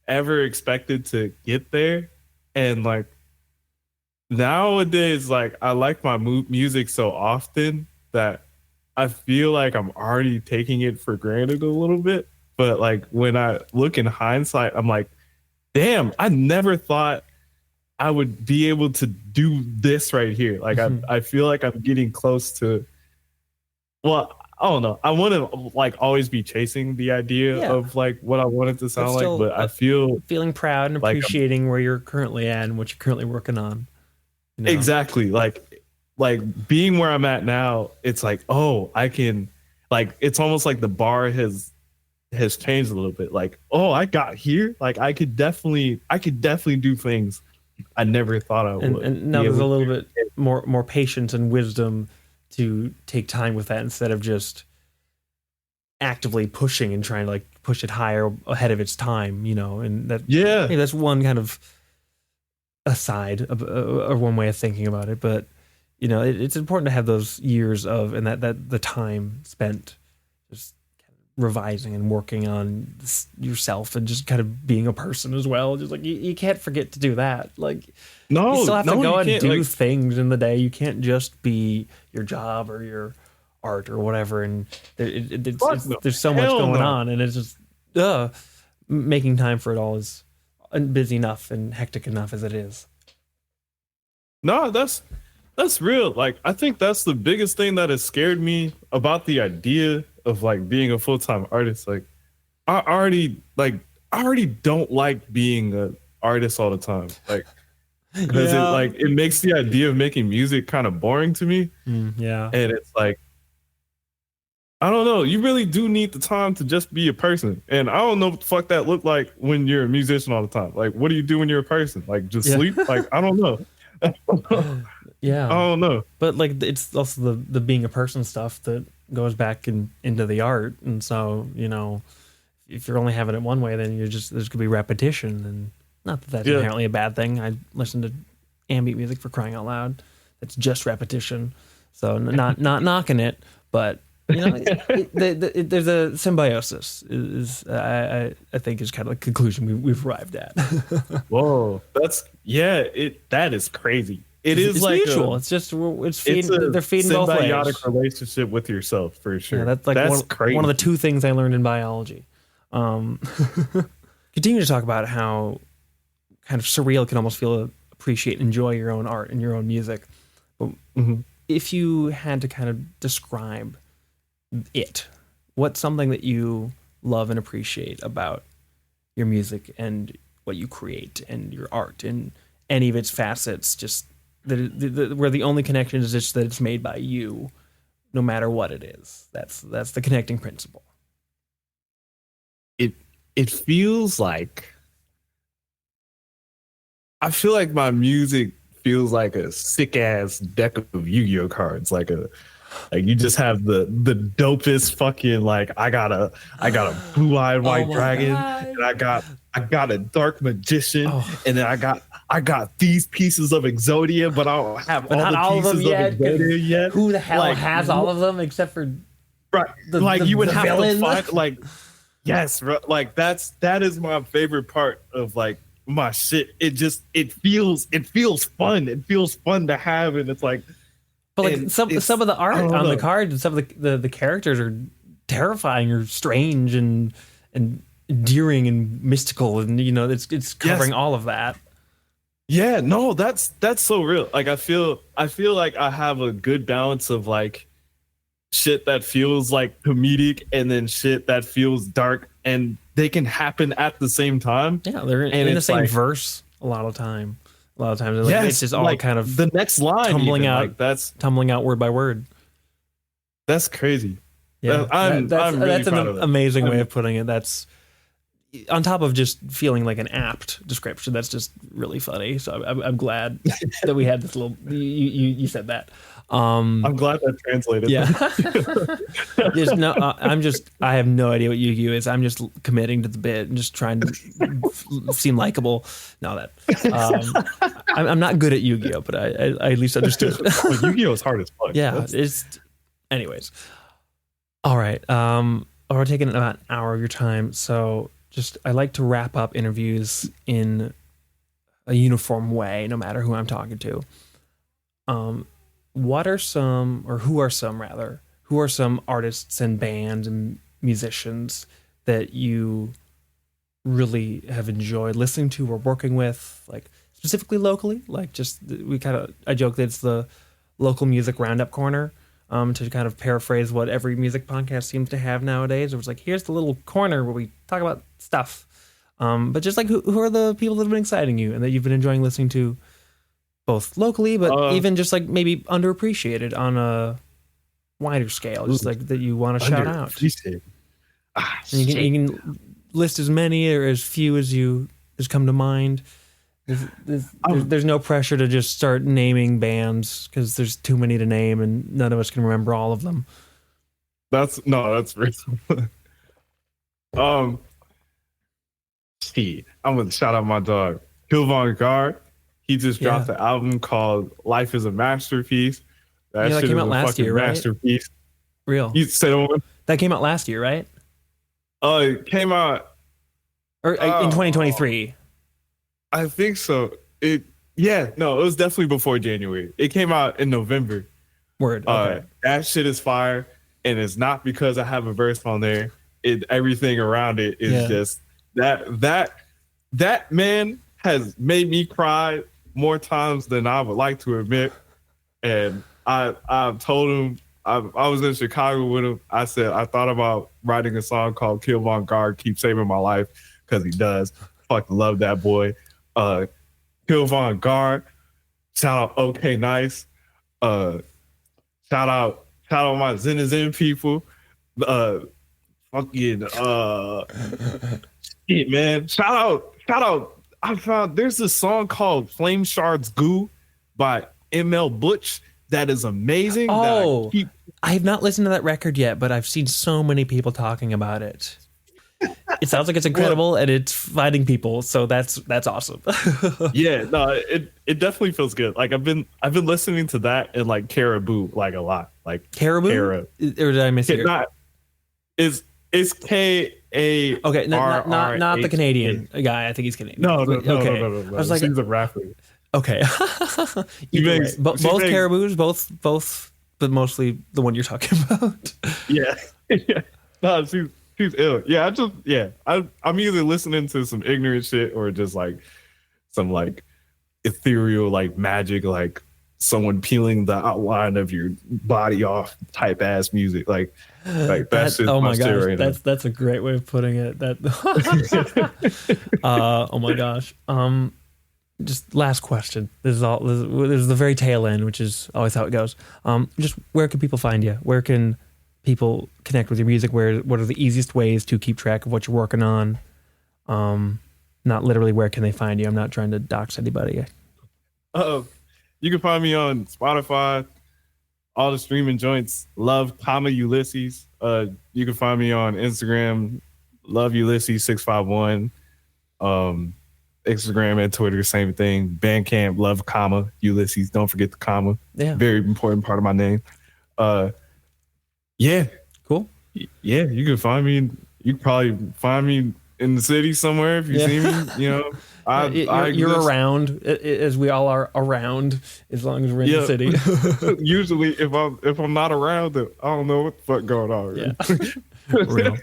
ever expected to get there. And like nowadays, like I like my music so often that I feel like I'm already taking it for granted a little bit. But like when I look in hindsight, I'm like, damn, I never thought I would be able to do this right here. Like I feel like I'm getting close to well, I don't know. I want to like always be chasing the idea Yeah. of like what I want it to But sound like, still but I feel feeling proud and like appreciating where you're currently at and what you're currently working on. exactly like being where I'm at now, it's like, oh, I can like it's almost like the bar has changed a little bit. Like, oh, I got here. Like I could definitely do things I never thought I And would and now be there's able a to little do. bit more patience and wisdom to take time with that instead of just actively pushing and trying to like push it higher ahead of its time, and that Yeah. maybe that's one kind of aside or one way of thinking about it. But it's important to have those years of and that the time spent just revising and working on yourself and just kind of being a person as well. Just like you can't forget to do that. Like you No, still have to no, go you and can't. do Like, things in the day. You can't just be your job or your art or whatever. And fuck no, there's so much hell going no. on, and it's just making time for it all is busy enough and hectic enough as it is. No, that's real. Like, I think that's the biggest thing that has scared me about the idea of like being a full time artist. Like, I already don't like being an artist all the time. Like, because Yeah. it makes the idea of making music kind of boring to me. Yeah. And it's like, I don't know. You really do need the time to just be a person. And I don't know what the fuck that look like when you're a musician all the time. Like, what do you do when you're a person? Like, just Yeah. sleep? Like, I don't know. I Yeah. don't know. But like it's also the being a person stuff that goes back into the art. And so, if you're only having it one way, then there's gonna be repetition, and not that that's Yeah. inherently a bad thing. I listen to ambient music for crying out loud. It's just repetition. So not knocking it, but there's a symbiosis I think is kind of the conclusion we've arrived at. Whoa. That is crazy. It is It's like mutual. It's just it's it's feeding. a They're feeding both ways. symbiotic relationship with yourself for sure. Yeah, that's like crazy. one of the two things I learned in biology. Um, continue to talk about how kind of surreal it can almost feel to appreciate and enjoy your own art and your own music. But Mhm. if you had to kind of describe it, what's something that you love and appreciate about your music and what you create and your art and any of its facets, just where the only connection is just that it's made by you, no matter what it is. That's the connecting principle. It it feels like I feel like my music feels like a sick ass deck of Yu-Gi-Oh cards. Like you just have the dopest fucking like I got a blue-eyed white my dragon, God. and I got a dark magician, Oh. and then I got these pieces of Exodia, but I don't have But all not the all of them pieces of yet. 'Cause Exodia yet. who the hell Like, has all of them except for Right. the You would the have villain? to find like yes, bro. Like that is my favorite part of like my shit. It feels fun. It feels fun to have, and it's like But like and some it's- of the I art don't on the know. cards and some of the characters are terrifying or strange and endearing and mystical, and it's covering Yes. all of that. Yeah, no, that's so real. Like I feel like I have a good balance of like shit that feels like comedic and then shit that feels dark, and they can happen at the same time. Yeah, they're And in the it's same like- verse a lot of times. Like, Yes, it's just all like, kind of the next line tumbling even, out. like tumbling out word by word. that's crazy. Yeah, I'm really that's an proud of it. amazing way I'm- of putting it. That's on top of just feeling like an apt description. That's just really funny. So I'm glad that we had this little. You said that. I'm glad that translated. Yeah. There's no. I have no idea what Yu-Gi-Oh is. I'm just committing to the bit and just trying to seem likable. No, I'm not good at Yu-Gi-Oh, but I at least understood. Well, Yu-Gi-Oh is hard as fuck. Yeah, That's- it's. Anyways, all right. We're taking about an hour of your time, so I like to wrap up interviews in a uniform way, no matter who I'm talking to. What are some, or who are some rather, who are some artists and bands and musicians that you really have enjoyed listening to or working with, like specifically locally? Like I joke that it's the local music roundup corner. To kind of paraphrase what every music podcast seems to have nowadays. It was like, here's the little corner where we talk about stuff. But just like, who are the people that have been exciting you and that you've been enjoying listening to both locally, but even just like maybe underappreciated on a wider scale, just like that you want to shout out. Underappreciated. And you can list as many or as few as come to mind. There's no pressure to just start naming bands because there's too many to name and none of us can remember all of them. That's real. I'm gonna shout out my dog, Kilvon Guard. He just dropped an album called "Life Is a Masterpiece." That shit came is out a last fucking year, right? masterpiece. Real. You say that one? That came out last year, right? It came out. Or in 2023? I think so. It was definitely before January. It came out in November. Word. Okay. That shit is fire, and it's not because I have a verse on there. Everything around it is just that man has made me cry more times than I would like to admit. And I told him I was in Chicago with him. I said I thought about writing a song called "Kill Von Guard, Keep Saving My Life" because he does. Fucking love that boy. Kill Von Guard. Shout out OK Nice. Shout out my Zen and Zen people. Fucking shit, man. Shout out. I found there's this song called Flame Shards Goo by ML Butch that is amazing. Oh, I have not listened to that record yet, but I've seen so many people talking about it. It sounds like it's incredible and it's finding people, so that's awesome. Yeah, no, it definitely feels good. Like I've been listening to that and like Caribou like a lot. Like Caribou? Or did I miss it? It's K-A. Okay, not the Canadian guy. I think he's Canadian. No. I was like, he's a rapper. Okay. Both Caribous, both, but mostly the one you're talking about. Yeah. No, she's ill. Yeah, I'm either listening to some ignorant shit or just like some like ethereal like magic, like someone peeling the outline of your body off type ass music. Like that's oh my gosh, right that's a great way of putting it. Oh my gosh. Just last question. This is the very tail end, which is always how it goes. Just where can people find you? Where can people connect with your music? What are the easiest ways to keep track of what you're working on? Not literally where can they find you? I'm not trying to dox anybody. You can find me on Spotify, all the streaming joints. Love, Ulysses. You can find me on Instagram, Love Ulysses 651. Instagram and Twitter, same thing. Bandcamp, Love, Ulysses. Don't forget the comma. Yeah, very important part of my name. Yeah, cool. Yeah, you can find me. You can probably find me in the city somewhere if you see me. You know, you're around, as we all are around, as long as we're in the city. Usually, if I'm not around, I don't know what the fuck going on. Yeah, real.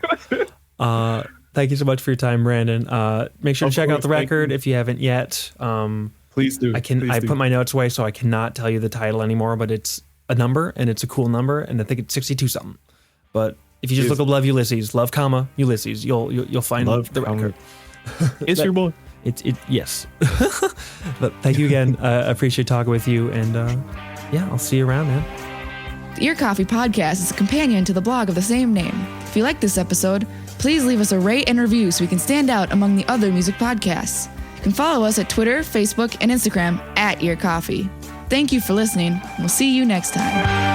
Thank you so much for your time, Brandon. Make sure to check out the record if you haven't yet. Please do. I put my notes away, so I cannot tell you the title anymore, but it's a number and it's a cool number, and I think it's 62 something. But if you just look up Love Ulysses, Love, Ulysses, you'll find the record. It's your boy. Yes. But thank you again. I appreciate talking with you, and I'll see you around, man. The Ear Coffee Podcast is a companion to the blog of the same name. If you like this episode, please leave us a rate and review so we can stand out among the other music podcasts. You can follow us at Twitter, Facebook, and Instagram @Ear Coffee. Thank you for listening, and we'll see you next time.